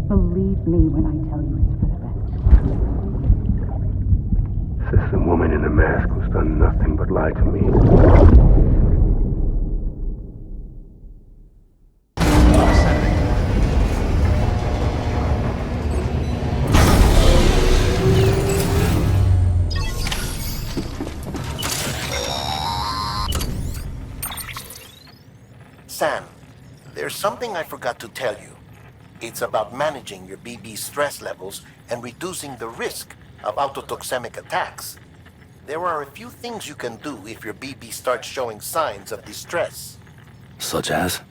Believe me when I tell you it's for the best. Says the woman in the mask who's done nothing but lie to me. Sam, there's something I forgot to tell you. It's about managing your BB stress levels and reducing the risk of autotoxemic attacks. There are a few things you can do if your BB starts showing signs of distress. Such as?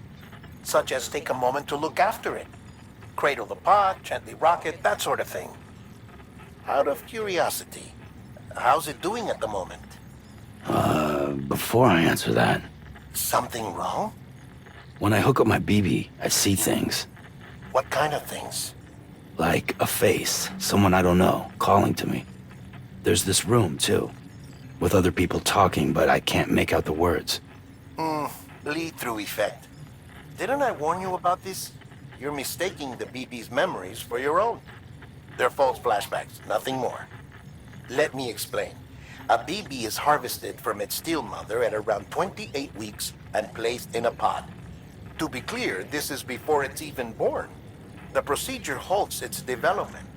Such as take a moment to look after it. Cradle the pod, gently rock it, that sort of thing. Out of curiosity, how's it doing at the moment? Before I answer that, Something wrong? when I hook up my BB, I see things. What kind of things? Like a face, someone I don't know, calling to me. There's this room, too, with other people talking, but I can't make out the words. Bleed-through effect. Didn't I warn you about this? You're mistaking the BB's memories for your own. They're false flashbacks, nothing more. Let me explain. A BB is harvested from its steel mother at around 28 weeks and placed in a pod. To be clear, this is before it's even born. The procedure halts its development.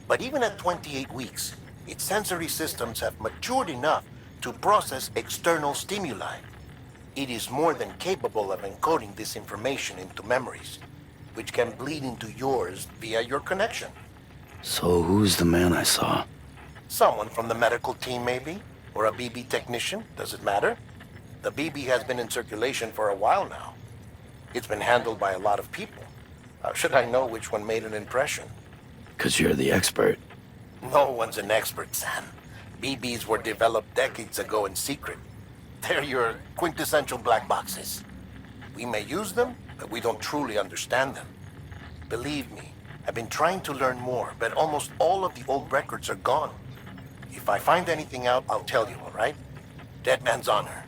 But even at 28 weeks, its sensory systems have matured enough to process external stimuli. It is more than capable of encoding this information into memories, which can bleed into yours via your connection. So who's the man I saw? Someone from the medical team, maybe? Or a BB technician? Does it matter? The BB has been in circulation for a while now. It's been handled by a lot of people. How should I know which one made an impression? 'Cause you're the expert. No one's an expert, Sam. BBs were developed decades ago in secret. They're your quintessential black boxes. We may use them, but we don't truly understand them. Believe me, I've been trying to learn more, but almost all of the old records are gone. If I find anything out, I'll tell you, all right? Dead man's honor.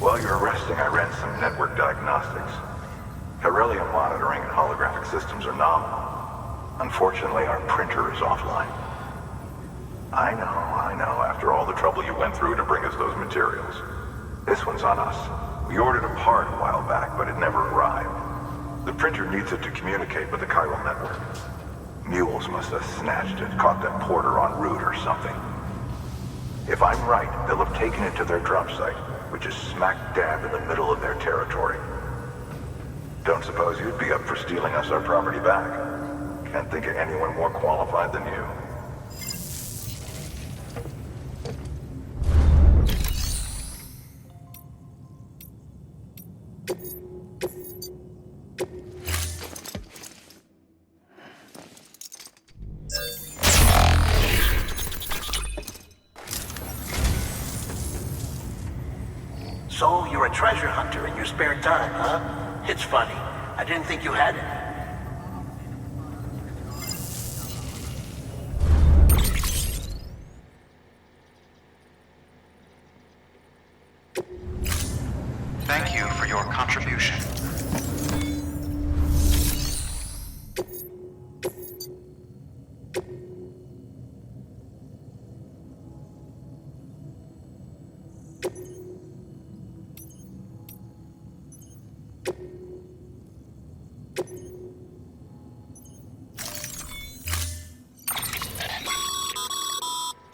While you're resting, I ran some network diagnostics. Beryllium monitoring and holographic systems are nominal. Unfortunately, our printer is offline. I know, after all the trouble you went through to bring us those materials. This one's on us. We ordered a part a while back, but it never arrived. The printer needs it to communicate with the chiral network. Mules must have snatched it, caught that porter en route or something. If I'm right, they'll have taken it to their drop site, which is smack dab in the middle of their territory. Don't suppose you'd be up for stealing us our property back? Can't think of anyone more qualified than you. So, you're a treasure hunter in your spare time, huh? It's funny. I didn't think you had it. Thank you for your contribution.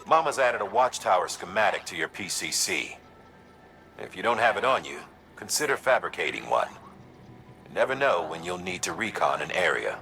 Mama's added a watchtower schematic to your PCC. If you don't have it on you, consider fabricating one. You never know when you'll need to recon an area.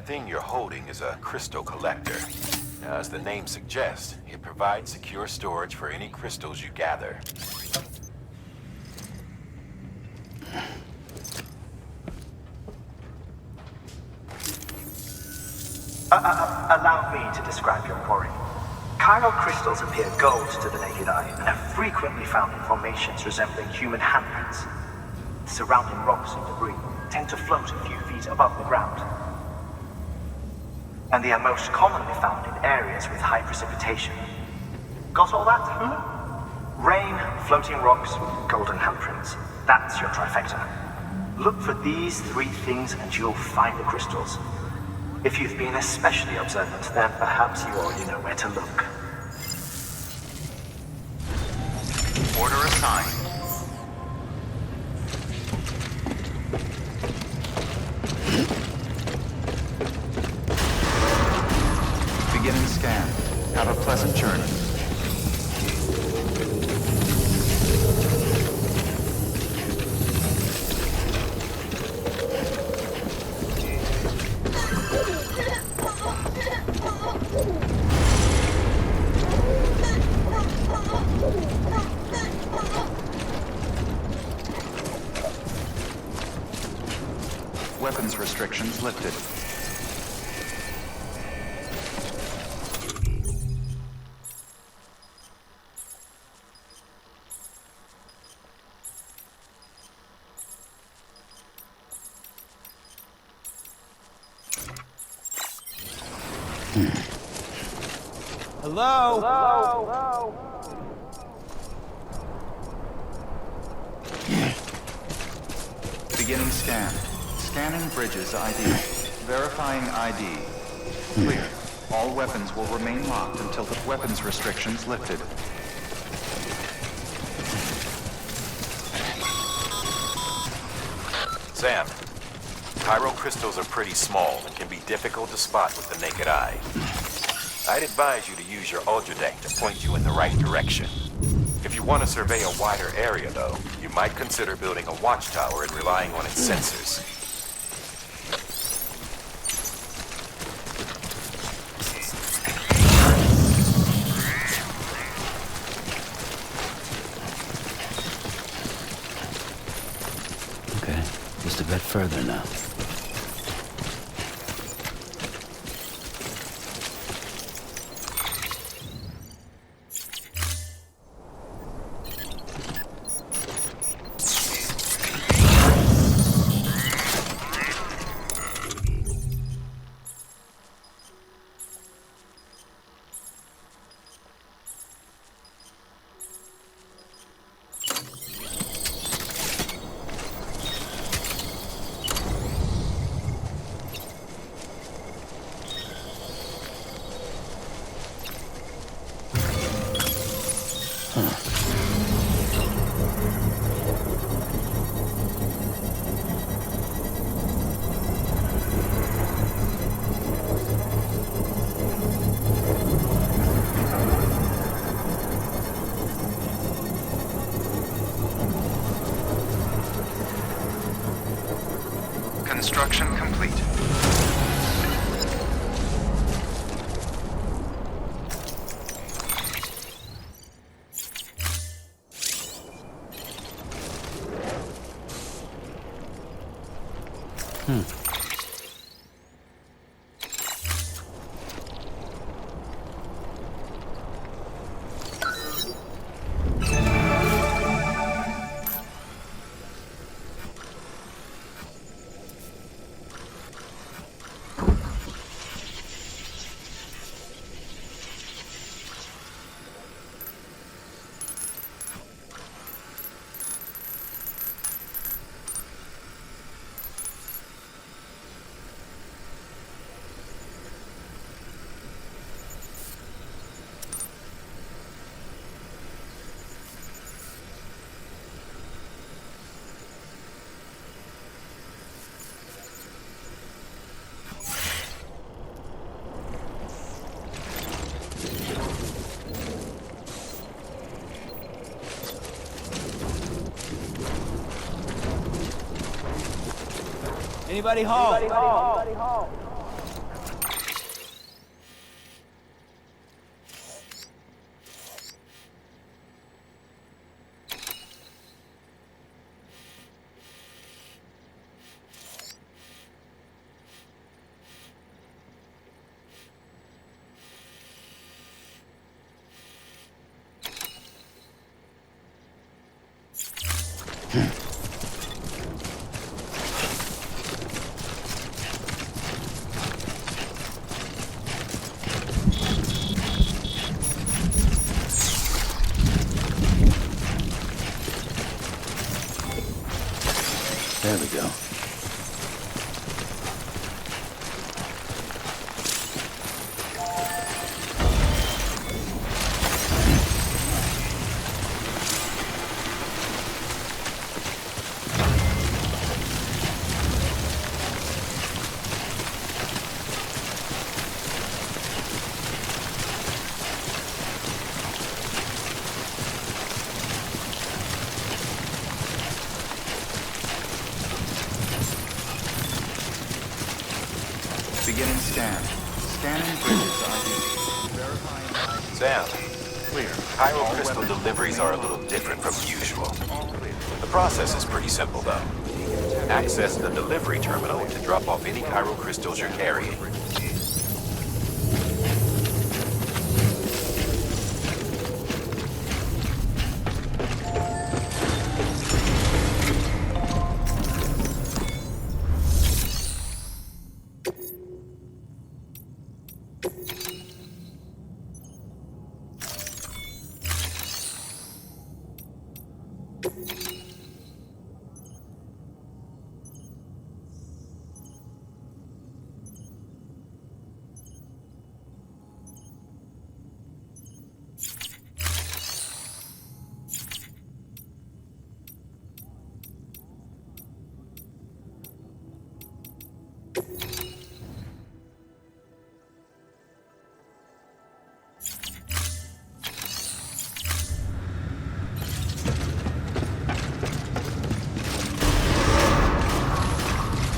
thing you're holding is a crystal collector. Now, as the name suggests, it provides secure storage for any crystals you gather. Allow me to describe your quarry. Chiral crystals appear gold to the naked eye and are frequently found in formations resembling human handprints. Surrounding rocks and debris tend to float a few feet above the ground. And they are most commonly found in areas with high precipitation. Got all that? Rain, floating rocks, golden handprints. That's your trifecta. Look for these three things and you'll find the crystals. If you've been especially observant, then perhaps you already know where to look. Order assigned. Beginning scan. Have a pleasant journey. Weapons restrictions lifted. Hello? Beginning scan. Scanning bridges ID. Verifying ID. Clear. All weapons will remain locked until the weapons restrictions lifted. Sam, chiral crystals are pretty small and can be difficult to spot with the naked eye. I'd advise you to use your ultradeck to point you in the right direction. If you want to survey a wider area, though, you might consider building a watchtower and relying on its sensors. Okay, just a bit further now. Construction complete. Anybody home? There we go. Beginning scan. Scanning bridges ID. Verifying ID. Sam, Clear. Cairo All crystal weapons deliveries will are a remain little different from usual. All clear. The process is pretty simple, though. Access the delivery terminal to drop off any Cairo crystals you're carrying.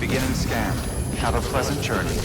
Beginning scan. Have a pleasant journey.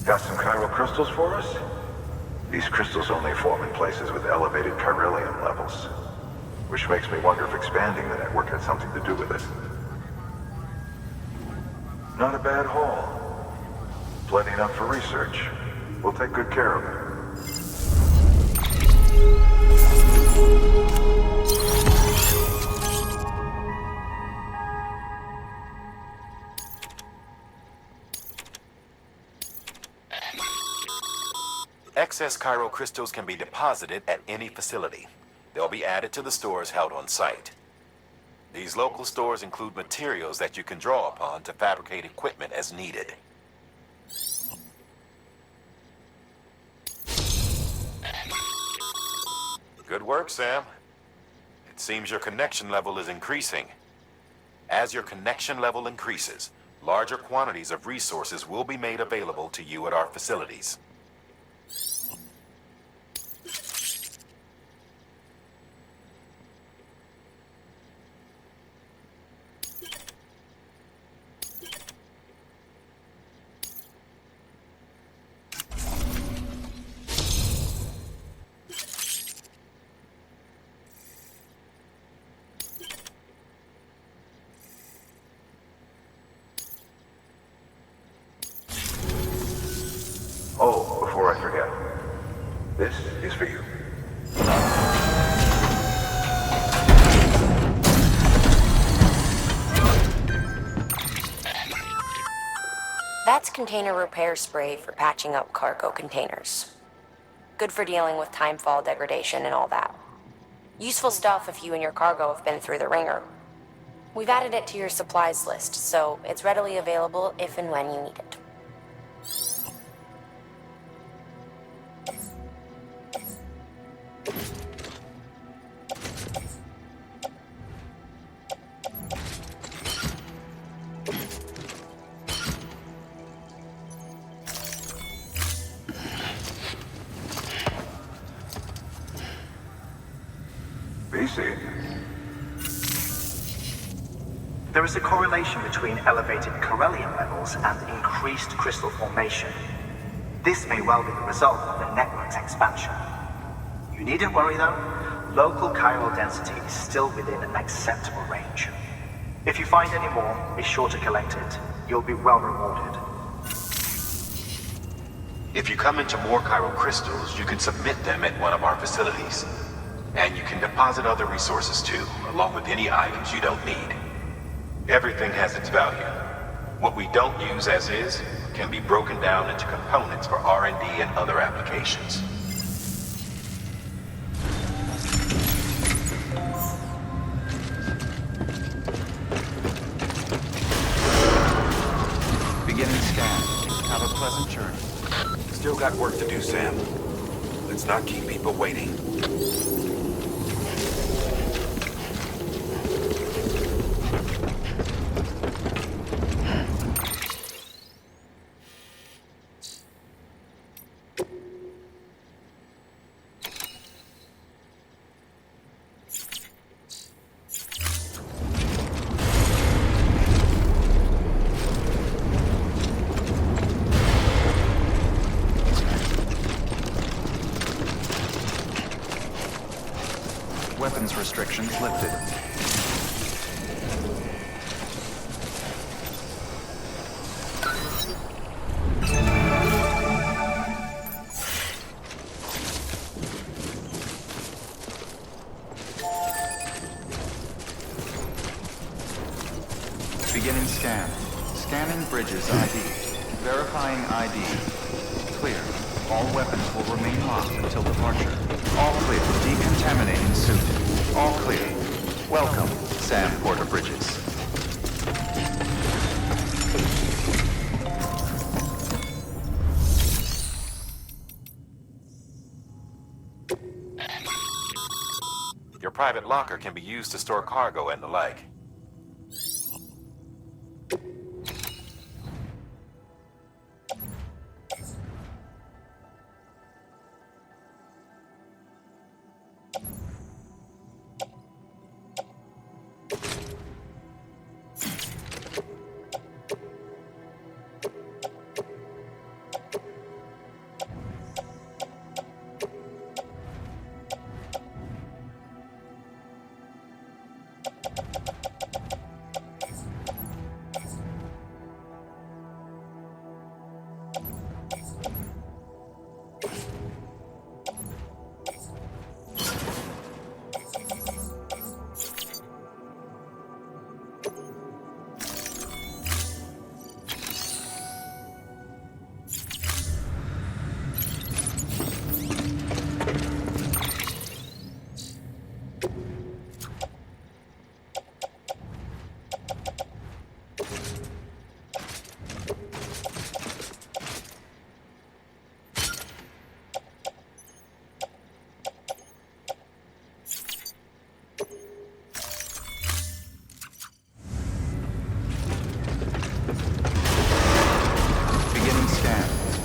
Got some chiral crystals for us? These crystals only form in places with elevated chiralium levels, which makes me wonder if expanding the network had something to do with it. Not a bad haul. Plenty enough for research. We'll take good care of it. Excess Cairo crystals can be deposited at any facility. They'll be added to the stores held on site. These local stores include materials that you can draw upon to fabricate equipment as needed. Good work, Sam. It seems your connection level is increasing. As your connection level increases, larger quantities of resources will be made available to you at our facilities. Oh, before I forget, this is for you. That's container repair spray for patching up cargo containers. Good for dealing with timefall degradation and all that. Useful stuff if you and your cargo have been through the ringer. We've added it to your supplies list, so it's readily available if and when you need it. easy. There is a correlation between elevated Corellium levels and increased crystal formation. This may well be the result of the network's expansion. You needn't worry though. Local chiral density is still within an acceptable range. If you find any more, be sure to collect it. You'll be well rewarded. If you come into more chiral crystals, you can submit them at one of our facilities. And you can deposit other resources too, along with any items you don't need. Everything has its value. What we don't use as is can be broken down into components for R&D and other applications. Beginning scan. Have a pleasant journey. Still got work to do, Sam. Let's not keep people waiting. Weapons restrictions lifted. Beginning scan. Scanning bridges ID. Verifying ID. Clear. All weapons will remain locked until departure. All clear. Decontaminating suit. All clear. Welcome, Sam Porter Bridges. Your private locker can be used to store cargo and the like.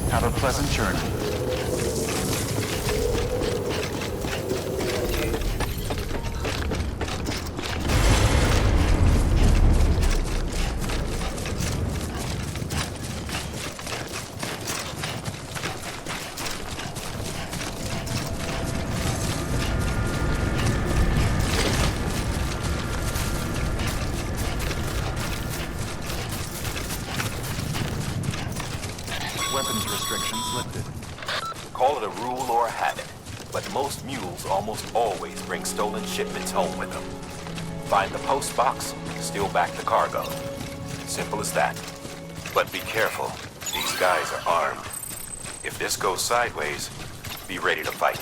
Have a pleasant journey. Weapons restrictions lifted. Call it a rule or a habit, but most mules almost always bring stolen shipments home with them. Find the post box, steal back the cargo. Simple as that. But be careful. These guys are armed. If this goes sideways, be ready to fight.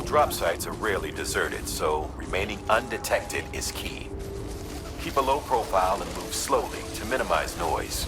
Drop sites are rarely deserted, so remaining undetected is key. Keep a low profile and move slowly to minimize noise.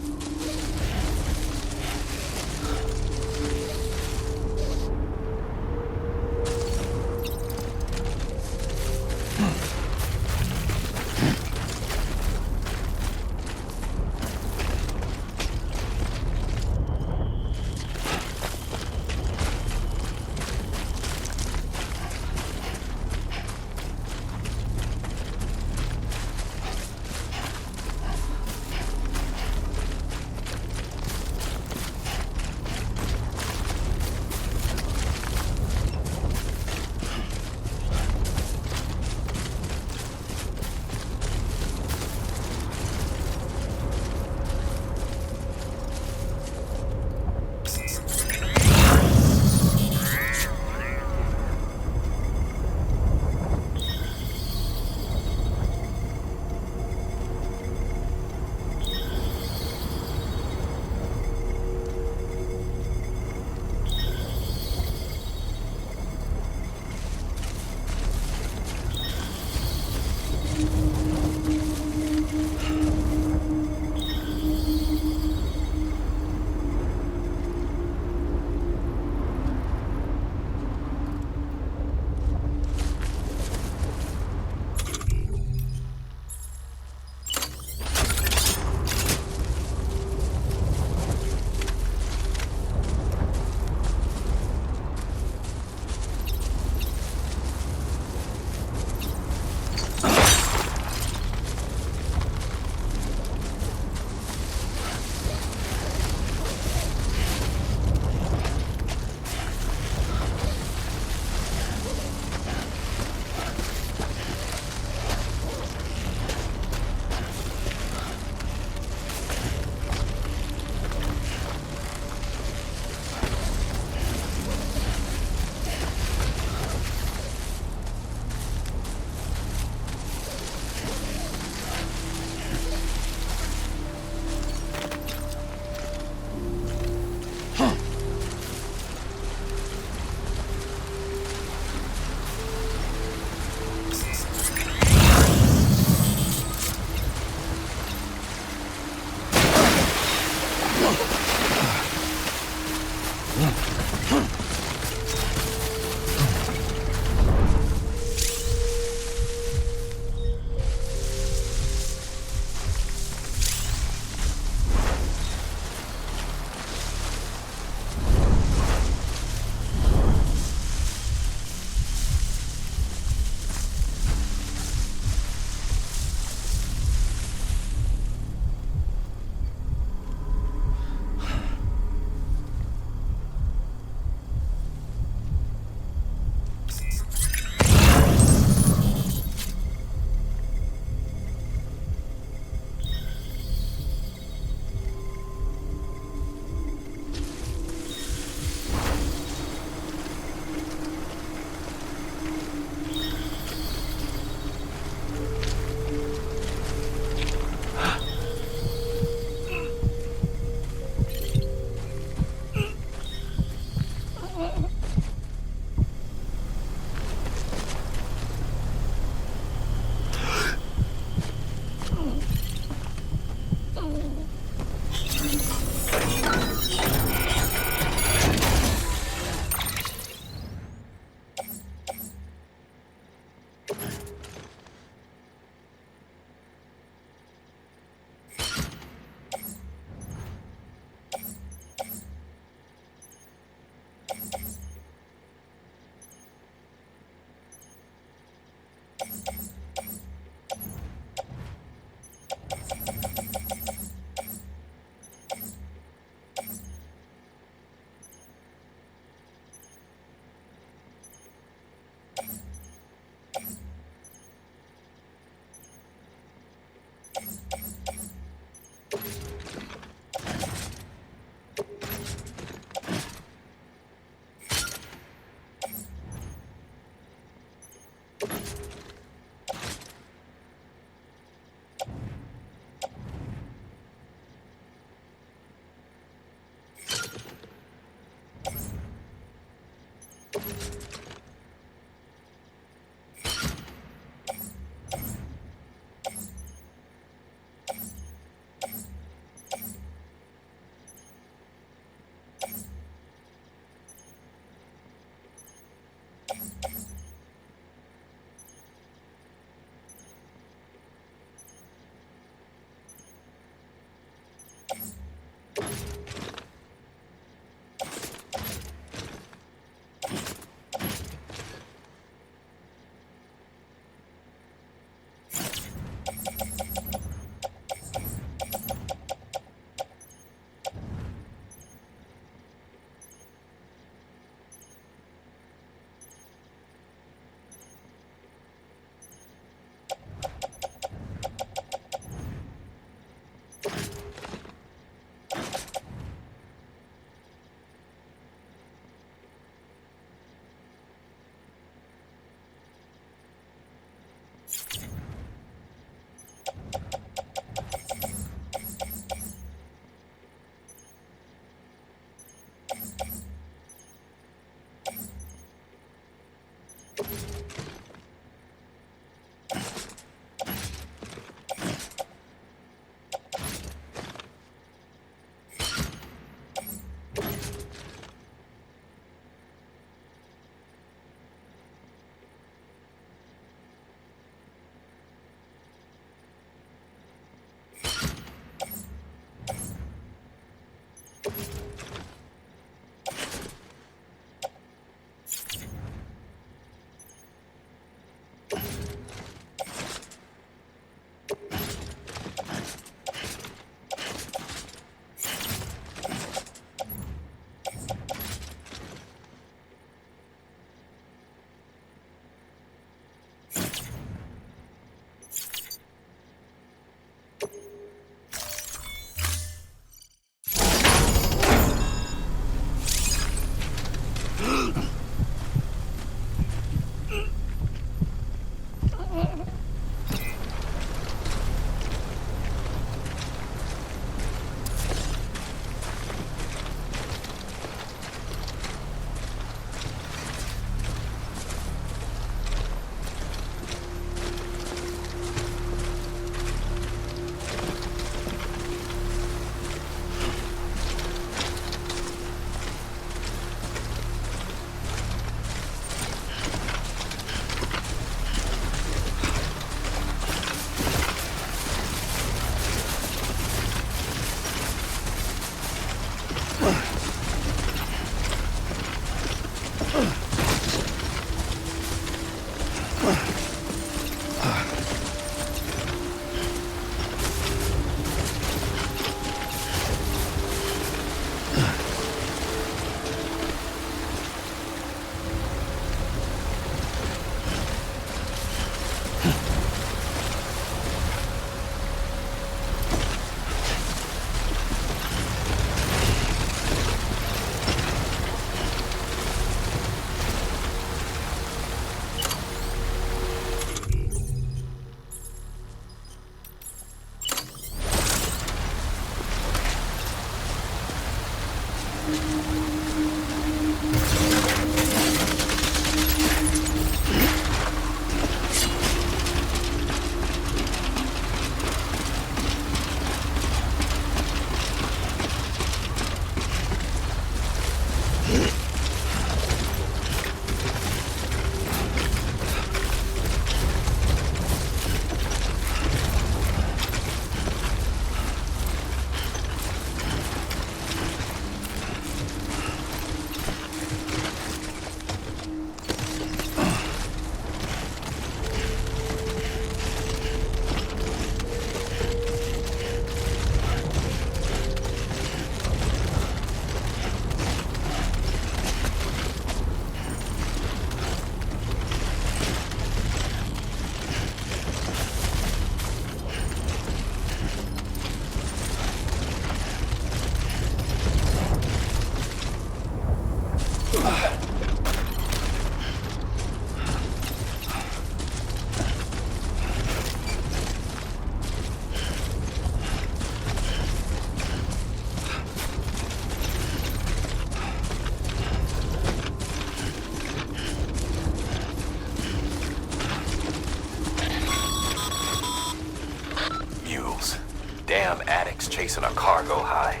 Damn addicts chasing a cargo high.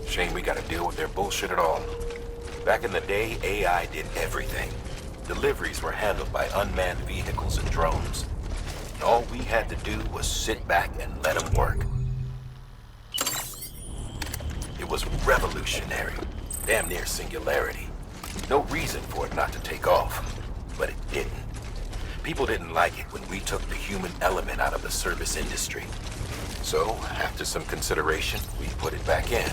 Shame we gotta deal with their bullshit at all. Back in the day, AI did everything. Deliveries were handled by unmanned vehicles and drones. And all we had to do was sit back and let them work. It was revolutionary. Damn near singularity. No reason for it not to take off. But it didn't. People didn't like it when we took the human element out of the service industry. So, after some consideration, we put it back in.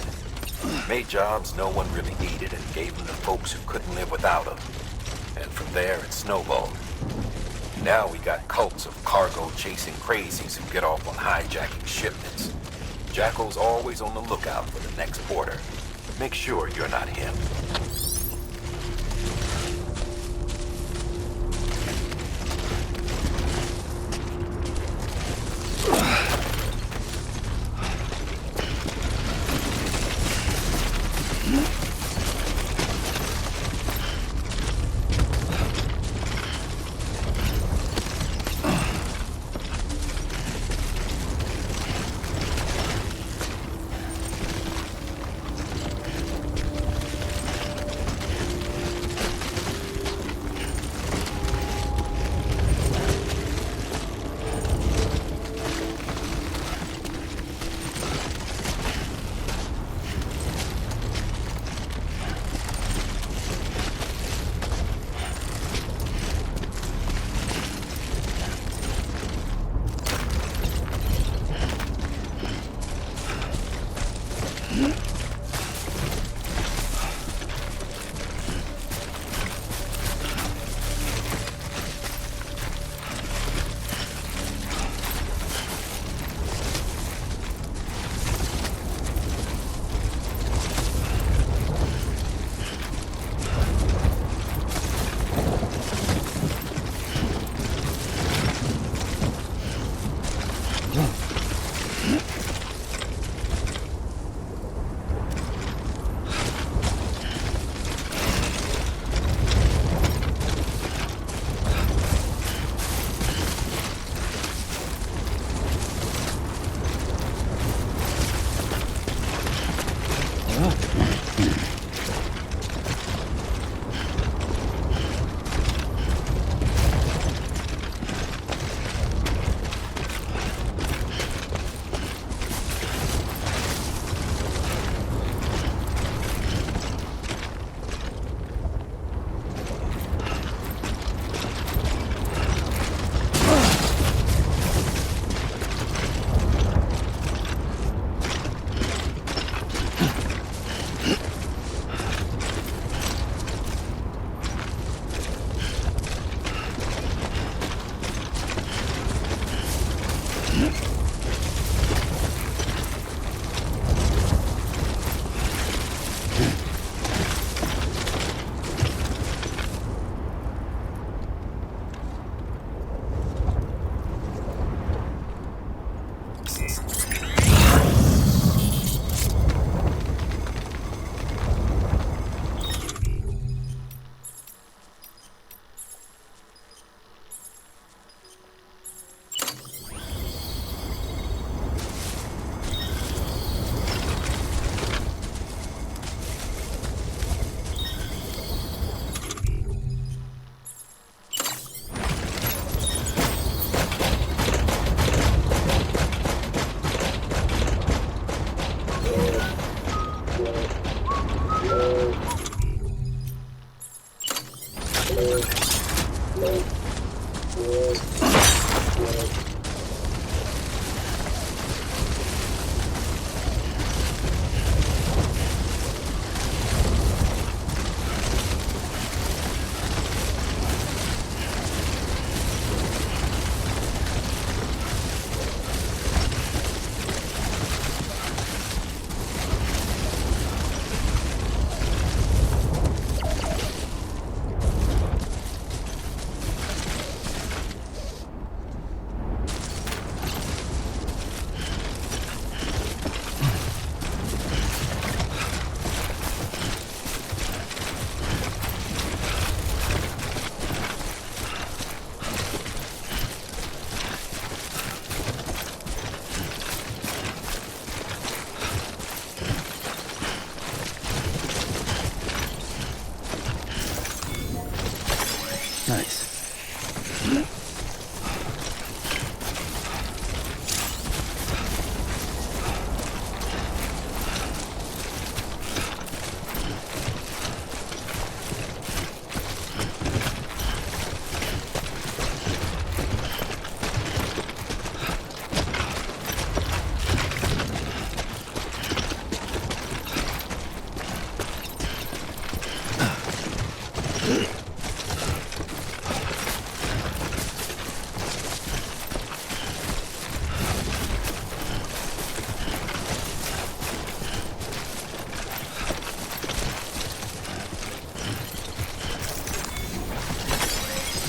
Made jobs no one really needed and gave them to folks who couldn't live without them. And from there, it snowballed. Now we got cults of cargo-chasing crazies who get off on hijacking shipments. Jackal's always on the lookout for the next order. Make sure you're not him.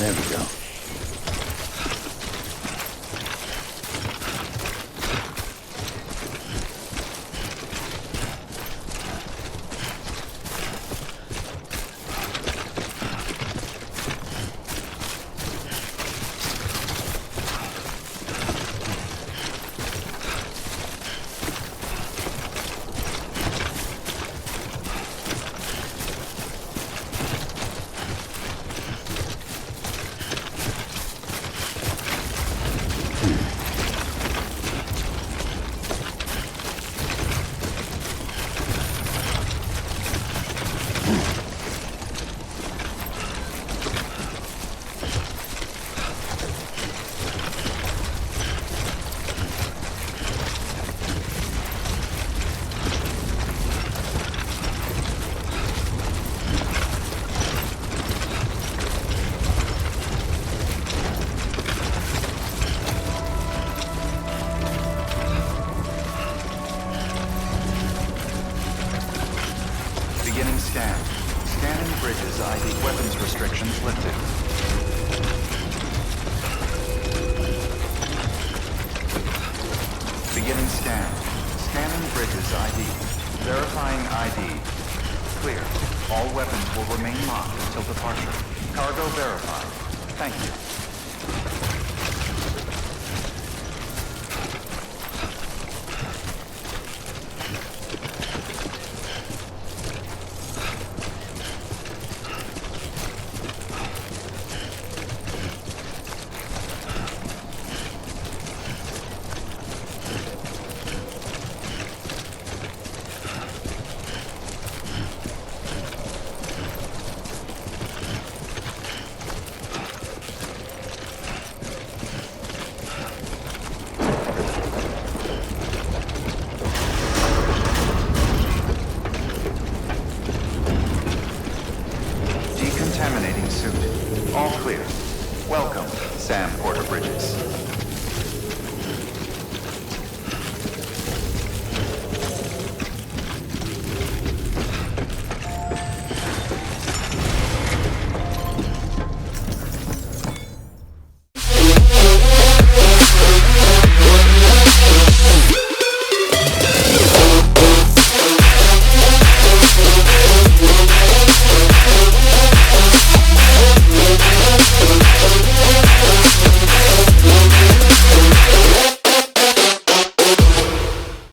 There we go. Beginning scan. Scanning bridges ID. Weapons restrictions lifted. Beginning scan. Scanning bridges ID. Verifying ID. Clear. All weapons will remain locked until departure. Cargo verified. Thank you.